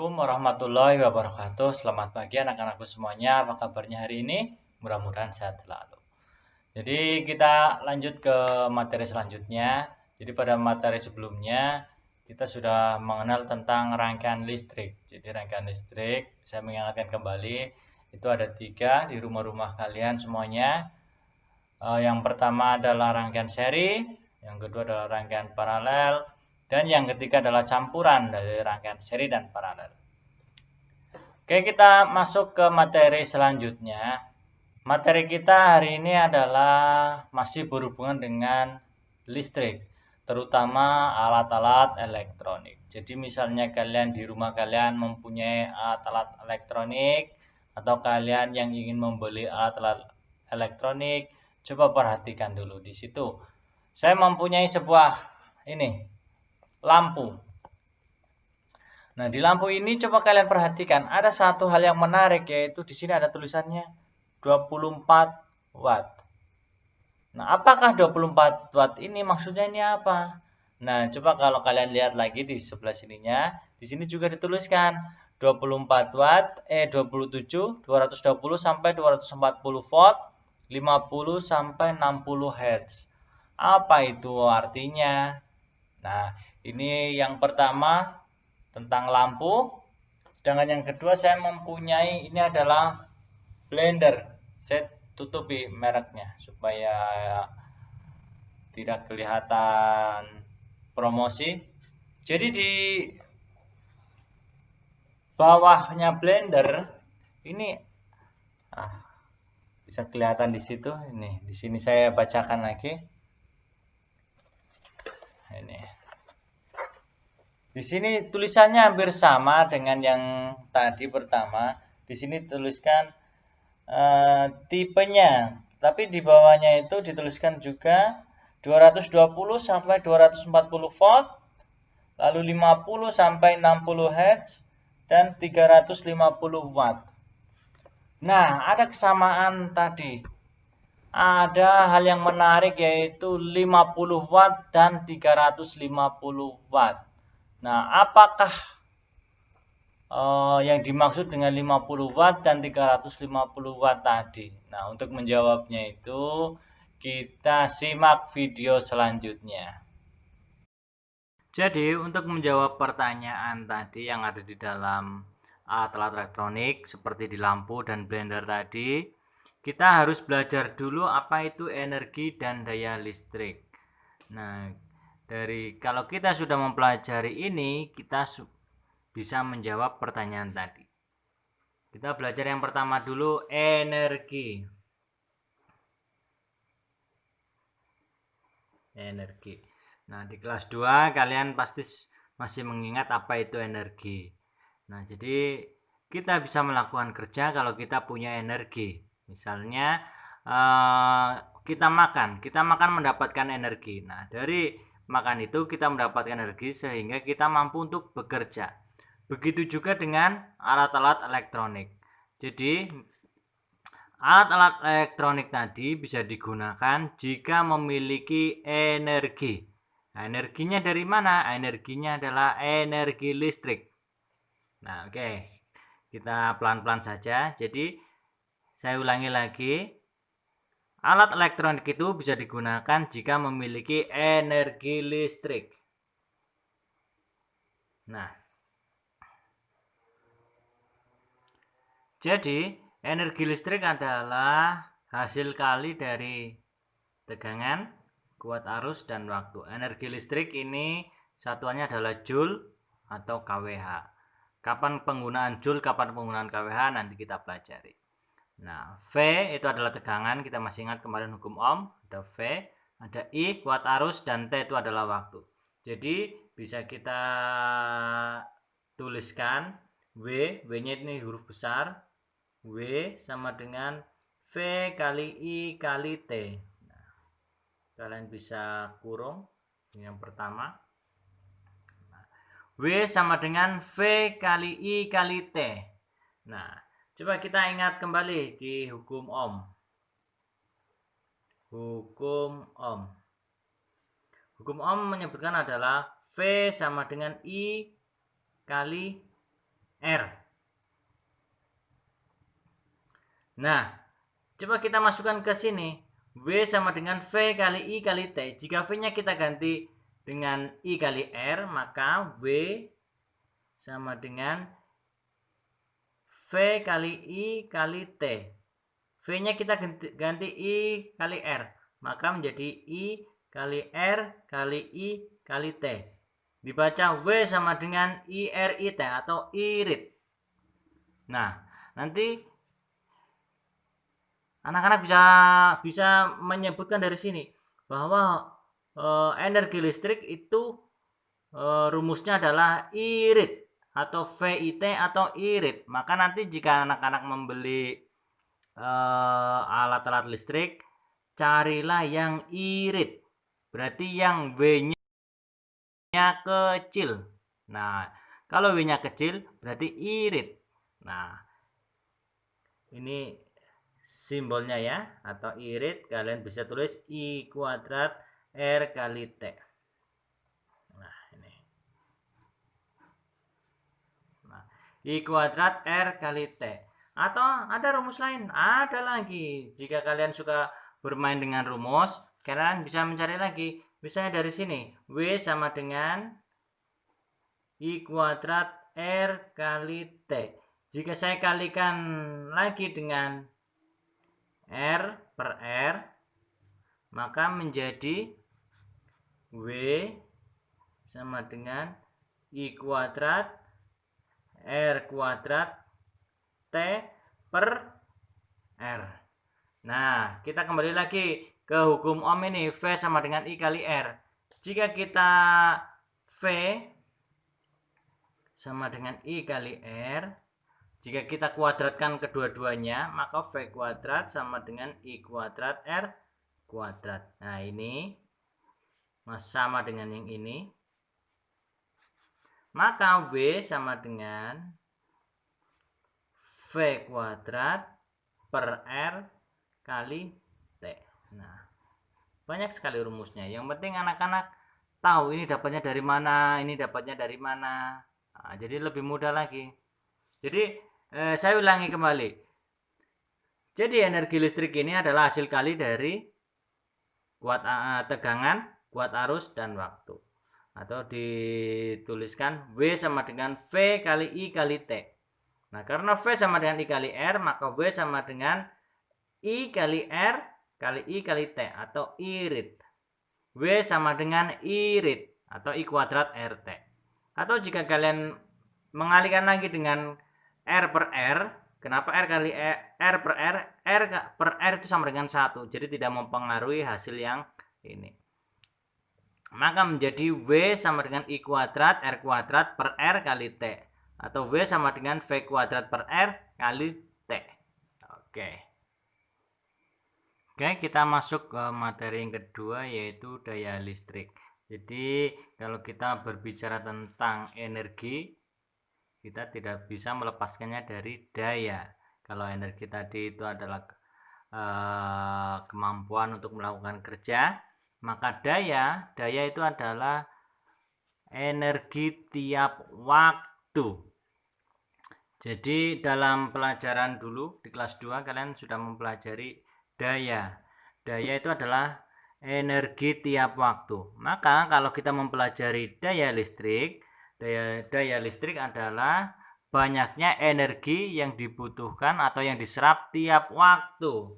Assalamualaikum warahmatullahi wabarakatuh. Selamat pagi anak-anakku semuanya. Apa kabarnya hari ini? Mudah-mudahan sehat selalu. Jadi kita lanjut ke materi selanjutnya. Jadi pada materi sebelumnya kita sudah mengenal tentang rangkaian listrik. Jadi rangkaian listrik, saya mengingatkan kembali, itu ada 3 di rumah-rumah kalian semuanya. Yang pertama adalah rangkaian seri, yang kedua adalah rangkaian paralel, dan yang ketiga adalah campuran dari rangkaian seri dan paralel. Oke, kita masuk ke materi selanjutnya. Materi kita hari ini adalah masih berhubungan dengan listrik, terutama alat-alat elektronik. Jadi misalnya kalian di rumah kalian mempunyai alat-alat elektronik, atau kalian yang ingin membeli alat-alat elektronik, coba perhatikan dulu di situ. Saya mempunyai sebuah lampu. Nah, di lampu ini coba kalian perhatikan, ada satu hal yang menarik, yaitu di sini ada tulisannya 24 watt. Nah, apakah 24 watt ini maksudnya ini apa? Nah, coba kalau kalian lihat lagi di sebelah sininya, di sini juga dituliskan 24 watt, 27, 220 sampai 240 volt, 50 sampai 60 Hz. Apa itu artinya? Nah, ini yang pertama tentang lampu. Sedangkan yang kedua saya mempunyai ini adalah blender. Saya tutupi mereknya supaya tidak kelihatan promosi. Jadi di bawahnya blender ini bisa kelihatan di situ. Ini di sini saya bacakan lagi. Ini. Di sini tulisannya hampir sama dengan yang tadi pertama. Di sini tuliskan tipenya, tapi di bawahnya itu dituliskan juga 220 sampai 240 volt, lalu 50 sampai 60 Hz, dan 350 watt. Nah, ada kesamaan tadi. Ada hal yang menarik, yaitu 50 watt dan 350 watt. Nah, apakah yang dimaksud dengan 50 watt dan 350 watt tadi? Nah, untuk menjawabnya itu kita simak video selanjutnya. Jadi, untuk menjawab pertanyaan tadi yang ada di dalam alat elektronik seperti di lampu dan blender tadi, kita harus belajar dulu apa itu energi dan daya listrik. Nah, kalau kita sudah mempelajari ini, kita bisa menjawab pertanyaan tadi. Kita belajar yang pertama dulu, energi. Nah, di kelas 2 kalian pasti masih mengingat apa itu energi. Nah, jadi kita bisa melakukan kerja kalau kita punya energi. Misalnya kita makan mendapatkan energi. Nah, dari makan itu kita mendapatkan energi sehingga kita mampu untuk bekerja. Begitu juga dengan alat-alat elektronik. Jadi alat-alat elektronik tadi bisa digunakan jika memiliki energi. Nah, energinya dari mana? Energinya adalah energi listrik. Nah, oke. Kita pelan-pelan saja. Jadi saya ulangi lagi. Alat elektronik itu bisa digunakan jika memiliki energi listrik. Nah, jadi energi listrik adalah hasil kali dari tegangan, kuat arus, dan waktu. Energi listrik ini satuannya adalah Joule atau kWh. Kapan penggunaan Joule, kapan penggunaan kWh nanti kita pelajari. Nah, V itu adalah tegangan, kita masih ingat kemarin hukum Ohm, ada V, ada I kuat arus, dan T itu adalah waktu. Jadi bisa kita tuliskan W-nya ini huruf besar, W sama dengan V kali I kali T. Nah, kalian bisa kurung yang pertama. W sama dengan V kali I kali T. Nah, coba kita ingat kembali di hukum Ohm. Hukum Ohm menyebutkan adalah V sama dengan I kali R. Nah, coba kita masukkan ke sini. W sama dengan V kali I kali T. Jika V-nya kita ganti dengan I kali R, maka W sama dengan V kali I kali T. V-nya kita ganti I kali R, maka menjadi I kali R kali I kali T. Dibaca W sama dengan IRIT atau irit. Nah, nanti anak-anak bisa menyebutkan dari sini bahwa energi listrik itu rumusnya adalah irit atau VIT atau irit. Maka nanti jika anak-anak membeli alat-alat listrik, carilah yang irit. Berarti yang W-nya kecil. Nah, kalau W-nya kecil berarti irit. Nah, ini simbolnya ya, atau irit. Kalian bisa tulis I kuadrat R kali T. Nah, ini. Nah, I kuadrat R kali T. Atau ada rumus lain, ada lagi. Jika kalian suka bermain dengan rumus, kalian bisa mencari lagi. Misalnya dari sini, W sama dengan I kuadrat R kali T. Jika saya kalikan lagi dengan R per R, maka menjadi W sama dengan I kuadrat R kuadrat T per R. Nah, kita kembali lagi ke hukum Ohm ini. V sama dengan I kali R. Jika kita V sama dengan I kali R, jika kita kuadratkan kedua-duanya, maka V kuadrat sama dengan I kuadrat R kuadrat. Nah, ini sama dengan yang ini. Maka W sama dengan V kuadrat per R kali T. Nah, banyak sekali rumusnya. Yang penting anak-anak tahu ini dapatnya dari mana, ini dapatnya dari mana. Nah, jadi lebih mudah lagi. Jadi saya ulangi kembali. Jadi energi listrik ini adalah hasil kali dari kuat tegangan, kuat arus, dan waktu. Atau dituliskan W sama dengan V kali I kali T. Nah, karena V sama dengan I kali R, maka W sama dengan I kali R kali I kali T atau irit. W sama dengan irit atau I kuadrat RT. Atau jika kalian mengalihkan lagi dengan R per R, kenapa R kali R per R? R per R itu sama dengan 1, jadi tidak mempengaruhi hasil yang ini. Maka menjadi W sama dengan I kuadrat R kuadrat per R kali T. Atau W sama dengan V kuadrat per R kali T. Oke. Oke, kita masuk ke materi yang kedua, yaitu daya listrik. Jadi kalau kita berbicara tentang energi, kita tidak bisa melepaskannya dari daya. Kalau energi tadi itu adalah kemampuan untuk melakukan kerja, maka daya itu adalah energi tiap waktu. Jadi dalam pelajaran dulu di kelas 2 kalian sudah mempelajari daya. Daya itu adalah energi tiap waktu. Maka kalau kita mempelajari daya listrik, daya listrik adalah banyaknya energi yang dibutuhkan atau yang diserap tiap waktu.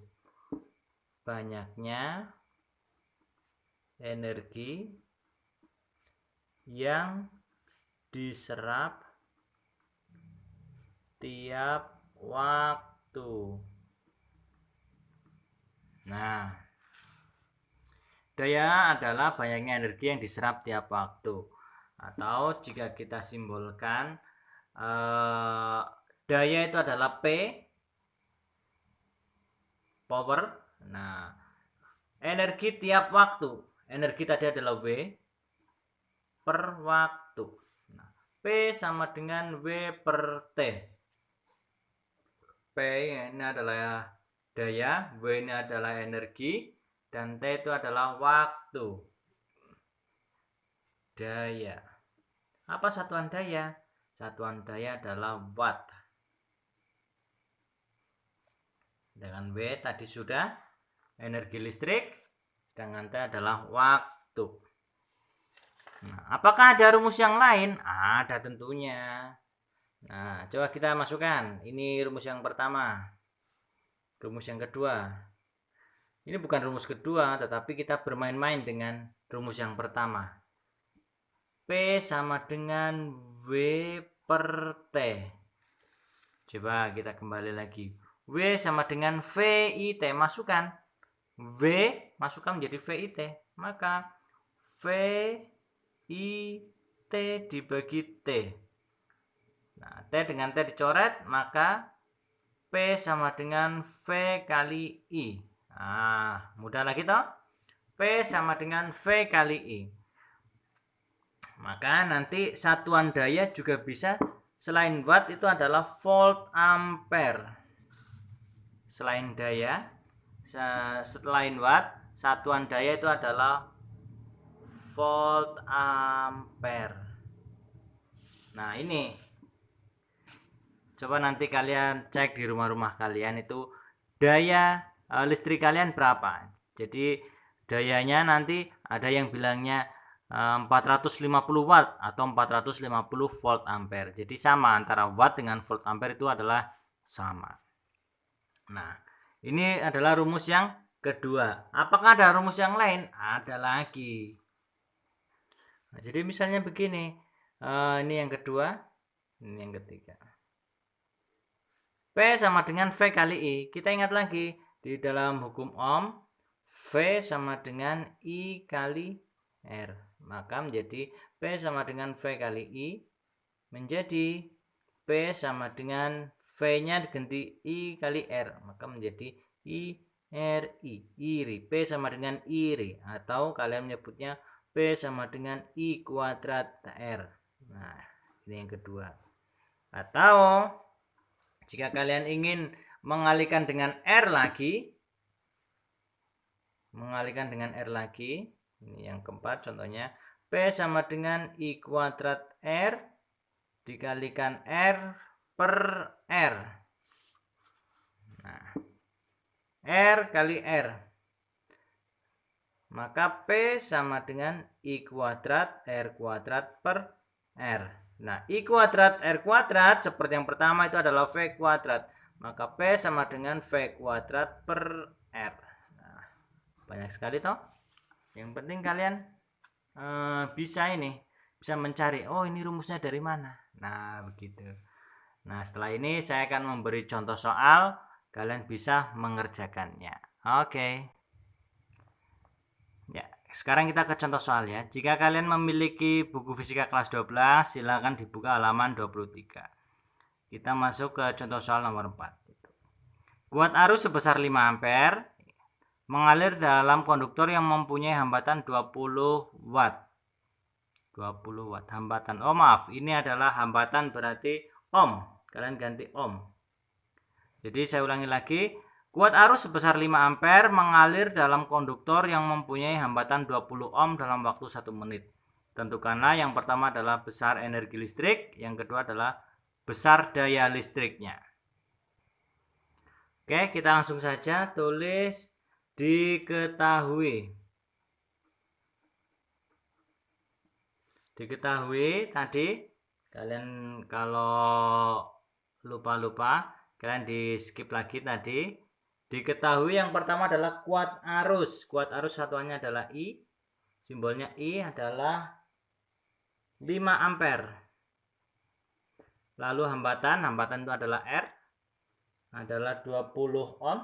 Banyaknya energi yang diserap tiap waktu. Nah, daya adalah banyaknya energi yang diserap tiap waktu. Atau jika kita simbolkan, daya itu adalah P, power. Nah, energi tiap waktu. Energi tadi adalah W per waktu. Nah, P sama dengan W per T. P ini adalah daya, W ini adalah energi, dan T itu adalah waktu. Daya. Apa satuan daya? satuan daya adalah watt. Dengan W tadi sudah energi listrik, sedangkan T adalah waktu. Nah, apakah ada rumus yang lain? Ada tentunya. Nah, coba kita masukkan. Ini rumus yang pertama. Rumus yang kedua. Ini bukan rumus kedua, tetapi kita bermain-main dengan rumus yang pertama. P sama dengan W per T. Coba kita kembali lagi. W sama dengan VIT. Masukkan. W masukkan menjadi VIT. Maka VIT dibagi T. Nah, T dengan T dicoret, maka P sama dengan V kali I. Nah, mudah lagi toh? P sama dengan V kali I. Maka nanti satuan daya juga bisa, selain watt itu adalah volt ampere. Selain daya, selain watt, satuan daya itu adalah volt ampere. Nah, ini coba nanti kalian cek di rumah-rumah kalian itu daya listrik kalian berapa. Jadi dayanya nanti ada yang bilangnya 450 watt atau 450 volt ampere. Jadi sama, antara watt dengan volt ampere itu adalah sama. Nah, ini adalah rumus yang kedua. Apakah ada rumus yang lain? Ada lagi. Nah, jadi misalnya begini, ini yang kedua, ini yang ketiga. P sama dengan V kali I. Kita ingat lagi, di dalam hukum Ohm, V sama dengan I kali R. Maka menjadi P sama dengan V kali I, menjadi P sama dengan V-nya diganti I kali R. Maka menjadi I RI. IRI. P sama dengan IRI. Atau kalian menyebutnya P sama dengan I kuadrat R. Nah, ini yang kedua. Atau jika kalian ingin mengalihkan dengan R lagi, ini yang keempat contohnya, P sama dengan I kuadrat R dikalikan R per R. Nah, R kali R. Maka P sama dengan I kuadrat R kuadrat per R. Nah, I kuadrat R kuadrat seperti yang pertama itu adalah V kuadrat. Maka P sama dengan V kuadrat per R. Nah, banyak sekali toh. Yang penting kalian bisa mencari, oh ini rumusnya dari mana. Nah, begitu. Nah, setelah ini saya akan memberi contoh soal, kalian bisa mengerjakannya. Oke. Ya, sekarang kita ke contoh soal ya. Jika kalian memiliki buku fisika kelas 12, silakan dibuka halaman 23. Kita masuk ke contoh soal nomor 4. Kuat arus sebesar 5 ampere mengalir dalam konduktor yang mempunyai hambatan 20 watt. 20 watt hambatan. Oh maaf, ini adalah hambatan berarti ohm. Kalian ganti ohm. Jadi saya ulangi lagi. Kuat arus sebesar 5 ampere mengalir dalam konduktor yang mempunyai hambatan 20 ohm dalam waktu 1 menit. Tentukanlah, yang pertama adalah besar energi listrik, yang kedua adalah besar daya listriknya. Oke, kita langsung saja tulis diketahui. Diketahui tadi, kalian kalau lupa-lupa, kalian di skip lagi tadi. Diketahui yang pertama adalah kuat arus. Kuat arus satuannya adalah I. Simbolnya I adalah 5 ampere. Lalu hambatan itu adalah R. Adalah 20 ohm.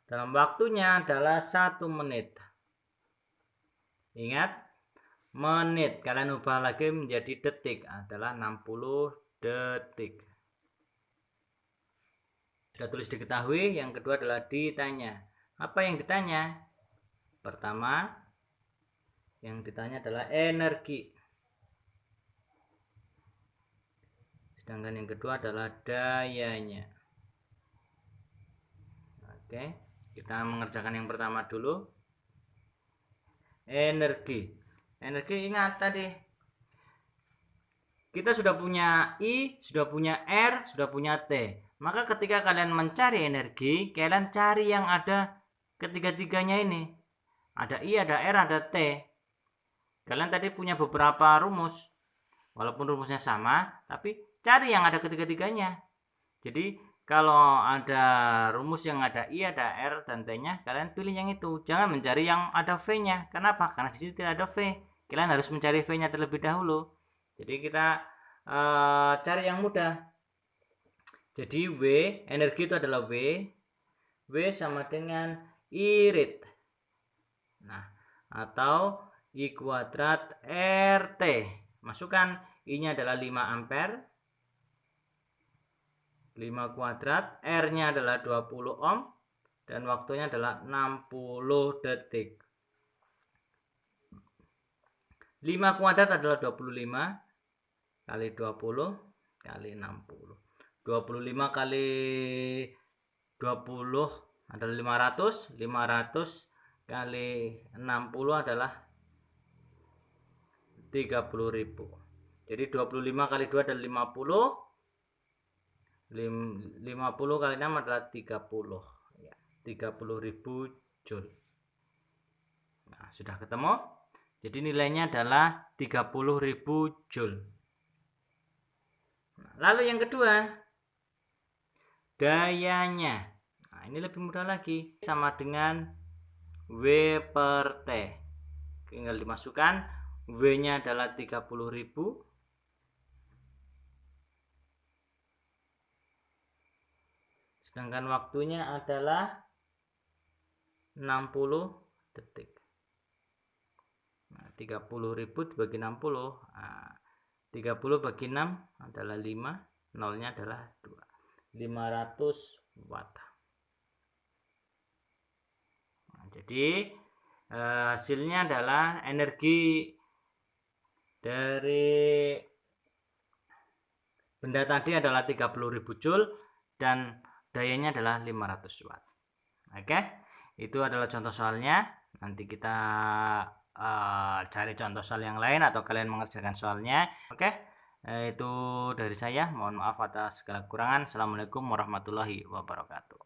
Dalam waktunya adalah 1 menit. Ingat, menit. Kalian ubah lagi menjadi detik. Adalah 60 detik. Sudah tulis diketahui. Yang kedua adalah ditanya. Apa yang ditanya? Pertama, yang ditanya adalah energi. Sedangkan yang kedua adalah dayanya. Oke, kita mengerjakan yang pertama dulu. Energi. Energi ingat tadi. kita sudah punya I, sudah punya R, sudah punya T. Maka ketika kalian mencari energi, kalian cari yang ada ketiga-tiganya ini. Ada I, ada R, ada T. Kalian tadi punya beberapa rumus. Walaupun rumusnya sama, tapi cari yang ada ketiga-tiganya. Jadi kalau ada rumus yang ada I, ada R, dan T-nya, kalian pilih yang itu. Jangan mencari yang ada V-nya. Kenapa? Karena di sini tidak ada V. Kalian harus mencari V-nya terlebih dahulu. Jadi kita cari yang mudah. Jadi W, energi itu adalah W. W sama dengan irit. Nah, atau I kuadrat RT. Masukkan I-nya adalah 5 ampere. 5 kuadrat, R-nya adalah 20 ohm, dan waktunya adalah 60 detik. 5 kuadrat adalah 25 kali 20 kali 60. 25 kali 20 adalah 500. 500 kali 60 adalah 30.000. Jadi 25 kali 2 adalah 50. 50 kali 6 adalah 30. 30.000 joule. Nah, sudah ketemu. Jadi nilainya adalah 30.000 joule. Nah, lalu yang kedua, dayanya. Nah, ini lebih mudah lagi. Sama dengan W per T. Tinggal dimasukkan. W-nya adalah 30.000. Sedangkan waktunya adalah 60 detik. Nah, 30.000 dibagi 60. Nah, 30 bagi 6 adalah 5. Nolnya adalah 2. 500 watt. Nah, jadi hasilnya adalah energi dari benda tadi adalah 30.000 joule dan dayanya adalah 500 watt. Oke, itu adalah contoh soalnya. Nanti kita cari contoh soal yang lain atau kalian mengerjakan soalnya. Oke, itu dari saya. Mohon maaf atas segala kekurangan. Assalamualaikum warahmatullahi wabarakatuh.